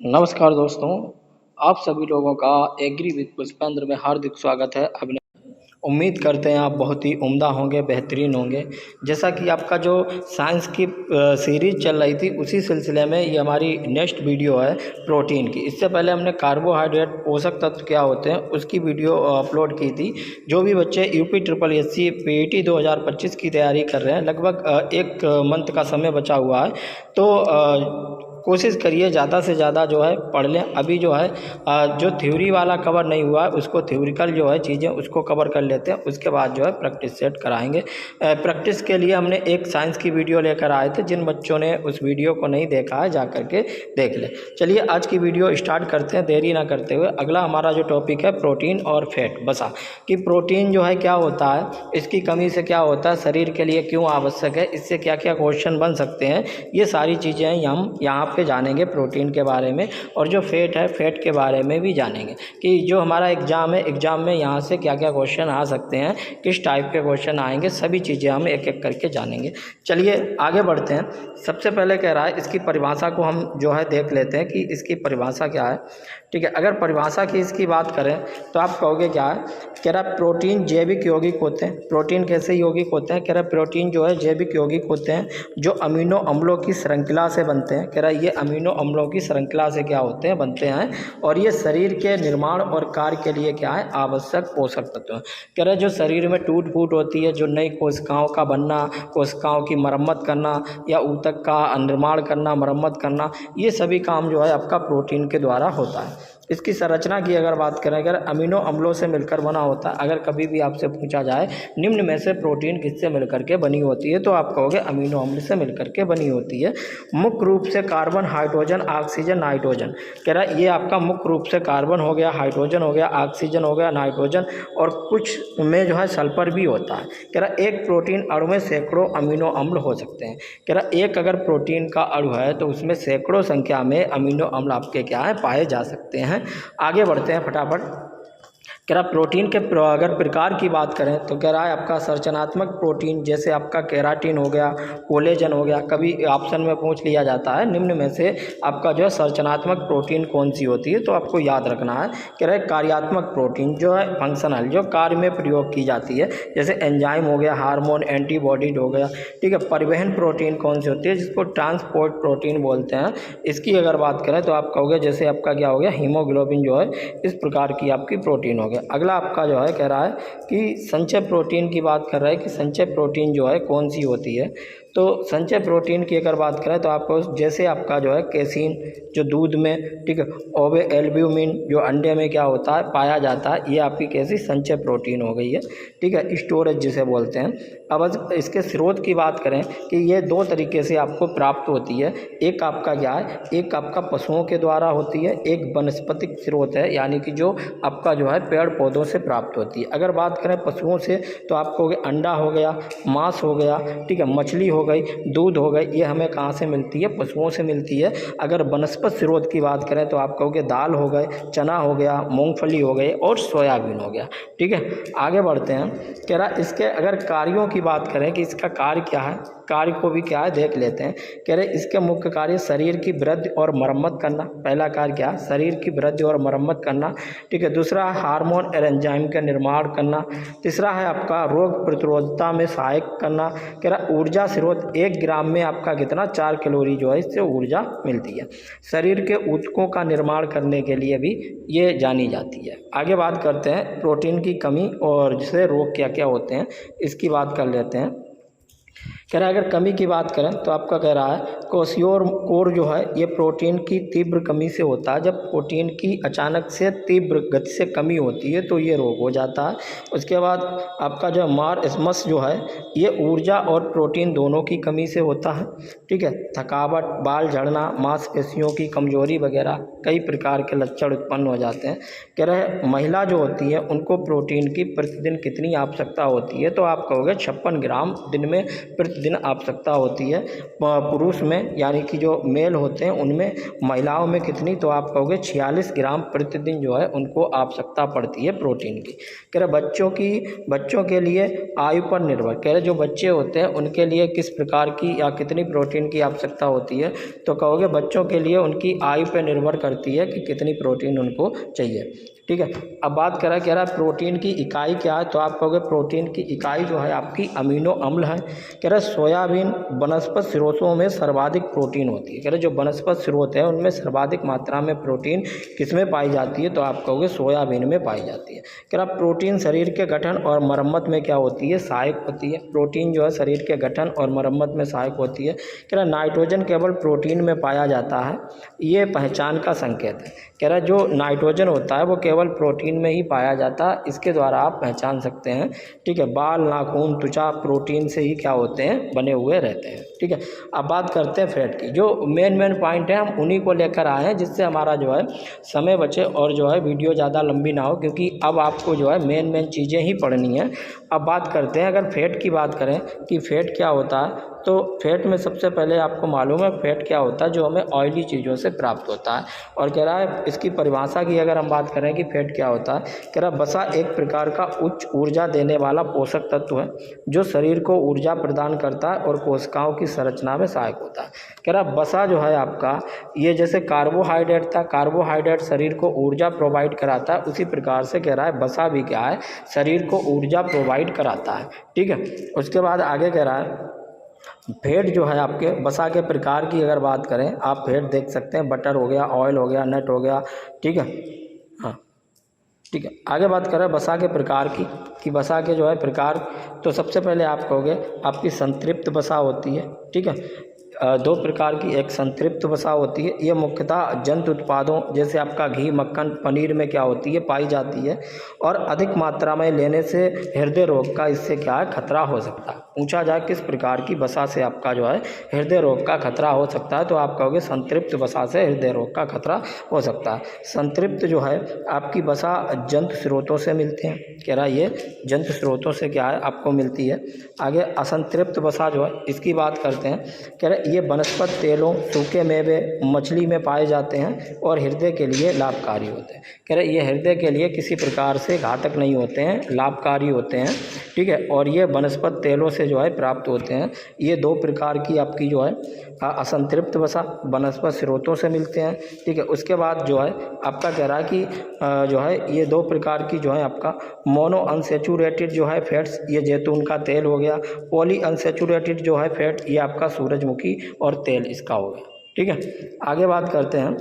नमस्कार दोस्तों, आप सभी लोगों का एग्री विद पुष्पेंद्र में हार्दिक स्वागत है। उम्मीद करते हैं आप बहुत ही उम्दा होंगे, बेहतरीन होंगे। जैसा कि आपका जो साइंस की सीरीज़ चल रही थी, उसी सिलसिले में ये हमारी नेक्स्ट वीडियो है प्रोटीन की। इससे पहले हमने कार्बोहाइड्रेट पोषक तत्व क्या होते हैं उसकी वीडियो अपलोड की थी। जो भी बच्चे यूपी ट्रिपल एससी पीईटी 2025 की तैयारी कर रहे हैं, लगभग एक मंथ का समय बचा हुआ है, तो कोशिश करिए ज़्यादा से ज़्यादा जो है पढ़ लें। अभी जो है जो थ्योरी वाला कवर नहीं हुआ है उसको थ्योरिकल जो है चीज़ें उसको कवर कर लेते हैं, उसके बाद जो है प्रैक्टिस सेट कराएंगे। प्रैक्टिस के लिए हमने एक साइंस की वीडियो लेकर आए थे, जिन बच्चों ने उस वीडियो को नहीं देखा है जा करके देख ले। चलिए आज की वीडियो स्टार्ट करते हैं देरी ना करते हुए। अगला हमारा जो टॉपिक है प्रोटीन और फैट बसा कि प्रोटीन जो है क्या होता है, इसकी कमी से क्या होता है, शरीर के लिए क्यों आवश्यक है, इससे क्या क्या क्वेश्चन बन सकते हैं, ये सारी चीज़ें हम यहाँ पे जानेंगे प्रोटीन के बारे में। और जो फैट है, फैट के बारे में भी जानेंगे कि जो हमारा एग्ज़ाम है, एग्ज़ाम में यहाँ से क्या क्या क्वेश्चन आ सकते हैं, किस टाइप के क्वेश्चन आएंगे, सभी चीज़ें हम एक एक करके जानेंगे। चलिए आगे बढ़ते हैं। सबसे पहले कह रहा है इसकी परिभाषा को हम जो है देख लेते हैं कि इसकी परिभाषा क्या है। ठीक है, अगर परिभाषा की इसकी बात करें तो आप कहोगे क्या है। कह रहा है प्रोटीन जैविक यौगिक होते हैं। प्रोटीन कैसे यौगिक होते हैं? कह रहा है प्रोटीन जो है जैविक यौगिक होते हैं जो अमीनो अम्लों की श्रृंखला से बनते हैं। कह रहा है ये अमीनो अम्लों की श्रृंखला से क्या होते हैं, बनते हैं, और ये शरीर के निर्माण और कार्य के लिए क्या है, आवश्यक पोषक तत्व हैं। कह रहा है जो शरीर में टूट फूट होती है, जो नई कोशिकाओं का बनना, कोशिकाओं की मरम्मत करना या ऊतक का निर्माण करना, मरम्मत करना, ये सभी काम जो है आपका प्रोटीन के द्वारा होता है। इसकी संरचना की अगर बात करें, अगर अमीनो अम्लों से मिलकर बना होता है। अगर कभी भी आपसे पूछा जाए निम्न में से प्रोटीन किससे मिलकर के बनी होती है, तो आप कहोगे अमीनो अम्ल से मिलकर के बनी होती है। मुख्य रूप से कार्बन, हाइड्रोजन, ऑक्सीजन, नाइट्रोजन। कह रहा है ये आपका मुख्य रूप से कार्बन हो गया, हाइड्रोजन हो गया, ऑक्सीजन हो गया, नाइट्रोजन, और कुछ में जो है सल्फर भी होता है। कह रहा है एक प्रोटीन अणु में सैकड़ों अमीनो अम्ल हो सकते हैं। कह रहा है एक अगर प्रोटीन का अणु है तो उसमें सैकड़ों संख्या में अमीनो अम्ल आपके क्या है, पाए जा सकते हैं। आगे बढ़ते हैं फटाफट। कह रहा प्रोटीन के अगर प्रकार की बात करें तो कह रहा है आपका संरचनात्मक प्रोटीन, जैसे आपका केराटिन हो गया, कोलेजन हो गया। कभी ऑप्शन में पूछ लिया जाता है निम्न में से आपका जो है संरचनात्मक प्रोटीन कौन सी होती है, तो आपको याद रखना है। कह रहा है कार्यात्मक प्रोटीन जो है फंक्शनल, जो कार्य में प्रयोग की जाती है, जैसे एंजाइम हो गया, हार्मोन, एंटीबॉडी हो गया। ठीक है, परिवहन प्रोटीन कौन सी होती है, जिसको ट्रांसपोर्ट प्रोटीन बोलते हैं। इसकी अगर बात करें तो आप कहोगे जैसे आपका क्या हो गया, हीमोग्लोबिन जो है, इस प्रकार की आपकी प्रोटीन हो गया। अगला आपका जो है कह रहा है कि संचय प्रोटीन की बात कर रहा है कि संचय प्रोटीन जो है कौन सी होती है। तो संचय प्रोटीन की अगर बात करें तो आपको जैसे आपका जो है केसिन जो दूध में, ठीक है, ओवे एल्ब्यूमिन जो अंडे में क्या होता है, पाया जाता है, ये आपकी कैसी संचय प्रोटीन हो गई है। ठीक है, स्टोरेज जिसे बोलते हैं। अब इसके स्रोत की बात करें कि ये दो तरीके से आपको प्राप्त होती है। एक आपका क्या है, एक आपका पशुओं के द्वारा होती है, एक वनस्पतिक स्रोत है, यानी कि जो आपका जो है पेड़ पौधों से प्राप्त होती है। अगर बात करें पशुओं से तो आपको अंडा हो गया, मांस हो गया, ठीक है, मछली हो गई, दूध हो गई, ये हमें कहाँ से मिलती है, पशुओं से मिलती है। अगर वनस्पति स्रोत की बात करें तो आप कहोगे दाल हो गए, चना हो गया, मूंगफली हो गई और सोयाबीन हो गया। ठीक है, आगे बढ़ते हैं। कह रहा इसके अगर कार्यों की बात करें कि इसका कार्य क्या है, कार्य को भी क्या है देख लेते हैं। कह रहे इसके मुख्य कार्य शरीर की वृद्धि और मरम्मत करना। पहला कार्य क्या है, शरीर की वृद्धि और मरम्मत करना। ठीक है, दूसरा है हार्मोन और एंजाइम का निर्माण करना। तीसरा है आपका रोग प्रतिरोधता में सहायक करना। कह रहा ऊर्जा स्रोत 1 ग्राम में आपका कितना, 4 कैलोरी जो है इससे ऊर्जा मिलती है। शरीर के ऊतकों का निर्माण करने के लिए भी ये जानी जाती है। आगे बात करते हैं प्रोटीन की कमी और जिससे रोग क्या क्या होते हैं, इसकी बात कर लेते हैं। कह रहा है अगर कमी की बात करें तो आपका कह रहा है क्वेशियोर जो है ये प्रोटीन की तीव्र कमी से होता है। जब प्रोटीन की अचानक से तीव्र गति से कमी होती है तो ये रोग हो जाता है। उसके बाद आपका जो मार्समस जो है ये ऊर्जा और प्रोटीन दोनों की कमी से होता है। ठीक है, थकावट, बाल झड़ना, मांसपेशियों की कमजोरी वगैरह कई प्रकार के लक्षण उत्पन्न हो जाते हैं। कह रहे महिला जो होती है उनको प्रोटीन की प्रतिदिन कितनी आवश्यकता होती है, तो आप कहोगे 56 ग्राम दिन में प्रतिदिन आवश्यकता होती है। पुरुष में में यानी कि जो मेल होते हैं उनमें, महिलाओं में कितनी, तो आप कहोगे 46 ग्राम प्रतिदिन जो है उनको आवश्यकता पड़ती है प्रोटीन की। कह रहे बच्चों के लिए आयु पर निर्भर, कह रहे जो बच्चे होते हैं उनके लिए किस प्रकार की या कितनी प्रोटीन की आवश्यकता होती है, तो कहोगे बच्चों के लिए उनकी आयु पर निर्भर करती है कि कितनी प्रोटीन उनको चाहिए। ठीक है, अब बात कह रहा है प्रोटीन की इकाई क्या है, तो आप कहोगे प्रोटीन की इकाई जो है आपकी अमीनो अम्ल है। कह रहे सोयाबीन वनस्पति स्रोतों में सर्वाधिक प्रोटीन होती है। कह रहे जो वनस्पति स्रोत है उनमें सर्वाधिक मात्रा में प्रोटीन किसमें पाई जाती है, तो आप कहोगे सोयाबीन में पाई जाती है। कह रहा प्रोटीन शरीर के गठन और मरम्मत में क्या होती है, सहायक होती है। प्रोटीन जो है शरीर के गठन और मरम्मत में सहायक होती है। कह रहा नाइट्रोजन केवल प्रोटीन में पाया जाता है, ये पहचान का संकेत है। कह रहा जो नाइट्रोजन होता है वो केवल प्रोटीन में ही पाया जाता है, इसके द्वारा आप पहचान सकते हैं। ठीक है, बाल, नाखून, त्वचा प्रोटीन से ही क्या होते हैं, बने हुए रहते हैं। ठीक है, अब बात करते हैं फैट की। जो मेन पॉइंट है हम उन्हीं को लेकर आए हैं, जिससे हमारा जो है समय बचे और जो है वीडियो ज़्यादा लंबी ना हो, क्योंकि अब आपको जो है मेन चीज़ें ही पढ़नी है। अब बात करते हैं, अगर फैट की बात करें कि फैट क्या होता है, तो फैट में सबसे पहले आपको मालूम है फैट क्या होता है, जो हमें ऑयली चीज़ों से प्राप्त होता है। और कह रहा है इसकी परिभाषा की अगर हम बात करें कि फैट क्या होता है, कह रहा वसा एक प्रकार का उच्च ऊर्जा देने वाला पोषक तत्व है जो शरीर को ऊर्जा प्रदान करता है और कोशिकाओं की संरचना में सहायक होता है। कह रहा वसा जो है आपका, ये जैसे कार्बोहाइड्रेट था, कार्बोहाइड्रेट शरीर को ऊर्जा प्रोवाइड कराता है, उसी प्रकार से कह रहा है वसा भी क्या है, शरीर को ऊर्जा प्रोवाइड कराता है। ठीक है, उसके बाद आगे कह रहा है फैट जो है आपके वसा के प्रकार की अगर बात करें, आप फैट देख सकते हैं, बटर हो गया, ऑयल हो गया, नट हो गया। ठीक है, हाँ ठीक है, आगे बात करें वसा के प्रकार की कि वसा के जो है प्रकार, तो सबसे पहले आप कहोगे आपकी संतृप्त वसा होती है। ठीक है, दो प्रकार की, एक संतृप्त वसा होती है, ये मुख्यतः जंतु उत्पादों जैसे आपका घी, मक्खन, पनीर में क्या होती है, पाई जाती है, और अधिक मात्रा में लेने से हृदय रोग का इससे क्या है, खतरा हो सकता है। पूछा जाए किस प्रकार की वसा से आपका जो है हृदय रोग का खतरा हो सकता है, तो आप कहोगे संतृप्त वसा से हृदय रोग का खतरा हो सकता है। संतृप्त जो है आपकी वसा जंतु स्रोतों से मिलते हैं, कह रहा है ये जंतु स्रोतों से क्या है आपको मिलती है। आगे असंतृप्त वसा जो है इसकी बात करते हैं, कह रहे ये वनस्पति तेलों, सूखे मेवे, मछली में पाए जाते हैं और हृदय के लिए लाभकारी होते हैं। कह रहे ये हृदय के लिए किसी प्रकार से घातक नहीं होते हैं, लाभकारी होते हैं। ठीक है, और ये वनस्पति तेलों से जो है प्राप्त होते हैं। ये दो प्रकार की आपकी जो है असंतृप्त वसा वनस्पति स्रोतों से मिलते हैं। ठीक है, उसके बाद जो है आपका कह रहा है कि जो है ये दो प्रकार की जो है आपका मोनो अनसेचुरेटेड जो है फैट्स, ये जैतून का तेल हो गया। पॉली अनसेचुरेटेड जो है फैट, ये आपका सूरजमुखी और तेल इसका हो गया। ठीक है, आगे बात करते हैं,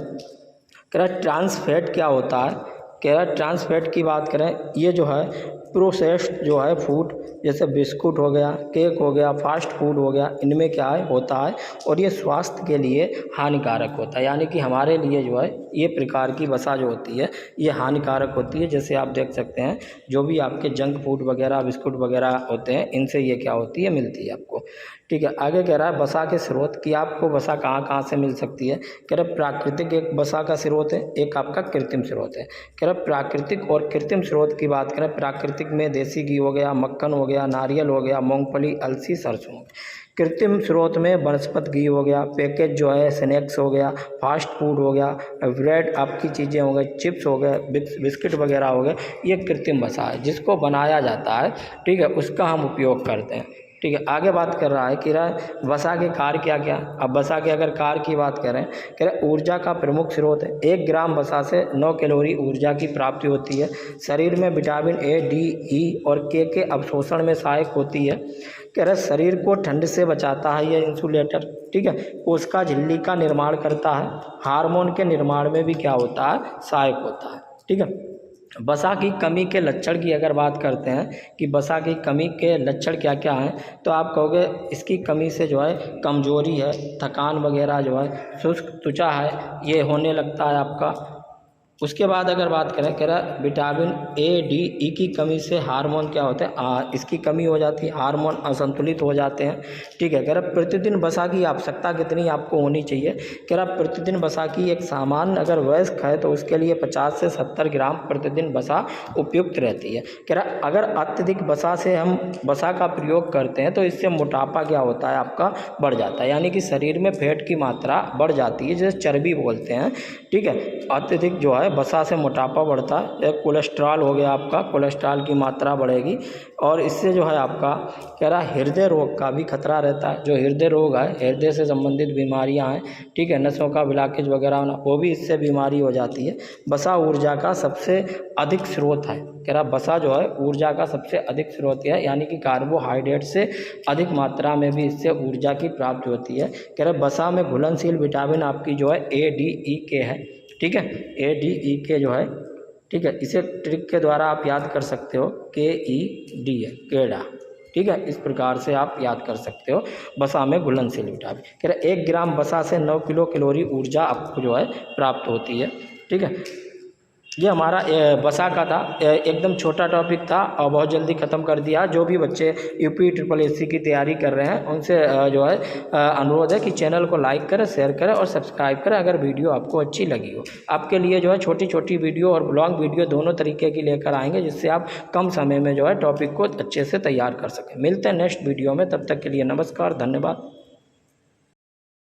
कह रहा ट्रांस फैट क्या होता है। कह रहा ट्रांस फैट की बात करें, ये जो है प्रोसेस्ड जो है फूड जैसे बिस्कुट हो गया, केक हो गया, फास्ट फूड हो गया, इनमें क्या है होता है और ये स्वास्थ्य के लिए हानिकारक होता है। यानी कि हमारे लिए जो है ये प्रकार की वसा जो होती है ये हानिकारक होती है। जैसे आप देख सकते हैं जो भी आपके जंक फूड वगैरह, बिस्कुट वगैरह होते हैं, इनसे ये क्या होती है, मिलती है आपको। ठीक है, आगे कह रहा है वसा के स्रोत कि आपको वसा कहाँ कहाँ से मिल सकती है। कह रहा प्राकृतिक एक वसा का स्रोत है, एक आपका कृत्रिम स्रोत है। कह रहा प्राकृतिक और कृत्रिम स्रोत की बात करें, प्राकृतिक में देसी घी हो गया, मक्खन हो गया, नारियल हो गया, मूंगफली, अलसी, सरसों। कृत्रिम स्रोत में वनस्पति घी हो गया, पैकेज जो है स्नैक्स हो गया, फास्ट फूड हो गया, ब्रेड आपकी चीज़ें हो गई, चिप्स हो गए, बिस्किट वगैरह हो गए, ये कृत्रिम वसा है जिसको बनाया जाता है। ठीक है, उसका हम उपयोग करते हैं। ठीक है, आगे बात कर रहा है कि वसा के कार्य क्या क्या। अब वसा के अगर कार्य की बात करें, कह रहे ऊर्जा का प्रमुख स्रोत है। 1 ग्राम वसा से 9 कैलोरी ऊर्जा की प्राप्ति होती है। शरीर में विटामिन ए, डी, ई और के अवशोषण में सहायक होती है। कह रहे शरीर को ठंड से बचाता है ये इंसुलेटर। ठीक है, कोशिका झिल्ली का निर्माण करता है, हार्मोन के निर्माण में भी क्या होता है, सहायक होता है। ठीक है, वसा की कमी के लक्षण की अगर बात करते हैं कि वसा की कमी के लक्षण क्या क्या हैं, तो आप कहोगे इसकी कमी से जो है कमजोरी है, थकान वगैरह जो है, शुष्क त्वचा है ये होने लगता है आपका। उसके बाद अगर बात करें, कह रहा विटामिन ए, डी, ई की कमी से हार्मोन क्या होते हैं, इसकी कमी हो जाती है, हार्मोन असंतुलित हो जाते हैं। ठीक है, कह रहा प्रतिदिन वसा की आवश्यकता कितनी आपको होनी चाहिए, कह रहा प्रतिदिन वसा की एक सामान्य अगर वयस्क है तो उसके लिए 50 से 70 ग्राम प्रतिदिन वसा उपयुक्त रहती है। कह रहा अगर अत्यधिक वसा से हम वसा का प्रयोग करते हैं तो इससे मोटापा क्या होता है आपका बढ़ जाता है, यानी कि शरीर में फैट की मात्रा बढ़ जाती है, जिसे चर्बी बोलते हैं। ठीक है, अत्यधिक जो है वसा से मोटापा बढ़ता है। एक कोलेस्ट्रॉल हो गया आपका, कोलेस्ट्रॉल की मात्रा बढ़ेगी और इससे जो है आपका कह रहा हृदय रोग का भी खतरा रहता है। जो हृदय रोग है, हृदय से संबंधित बीमारियां हैं, ठीक है, नसों का ब्लॉकेज वगैरह होना, वो भी इससे बीमारी हो जाती है। वसा ऊर्जा का सबसे अधिक स्रोत है, कह रहा वसा जो है ऊर्जा का सबसे अधिक स्रोत है, यानी कि कार्बोहाइड्रेट से अधिक मात्रा में भी इससे ऊर्जा की प्राप्ति होती है। कह रहे वसा में घुलनशील विटामिन आपकी जो है ए, डी, ई, के है। ठीक है, ए, डी, ई, के जो है, ठीक है, इसे ट्रिक के द्वारा आप याद कर सकते हो, के, ई, डी है, केडा। ठीक है, इस प्रकार से आप याद कर सकते हो वसा में घुलनशील विटामिन। कह रहे 1 ग्राम वसा से 9 किलो कैलोरी ऊर्जा आपको जो है प्राप्त होती है। ठीक है, ये हमारा वसा का था, एकदम छोटा टॉपिक था और बहुत जल्दी ख़त्म कर दिया। जो भी बच्चे यूपी SSC की तैयारी कर रहे हैं उनसे जो है अनुरोध है कि चैनल को लाइक करें, शेयर करें और सब्सक्राइब करें अगर वीडियो आपको अच्छी लगी हो। आपके लिए जो है छोटी छोटी वीडियो और लॉन्ग वीडियो दोनों तरीके की लेकर आएंगे, जिससे आप कम समय में जो है टॉपिक को अच्छे से तैयार कर सकें। मिलते हैं नेक्स्ट वीडियो में, तब तक के लिए नमस्कार, धन्यवाद।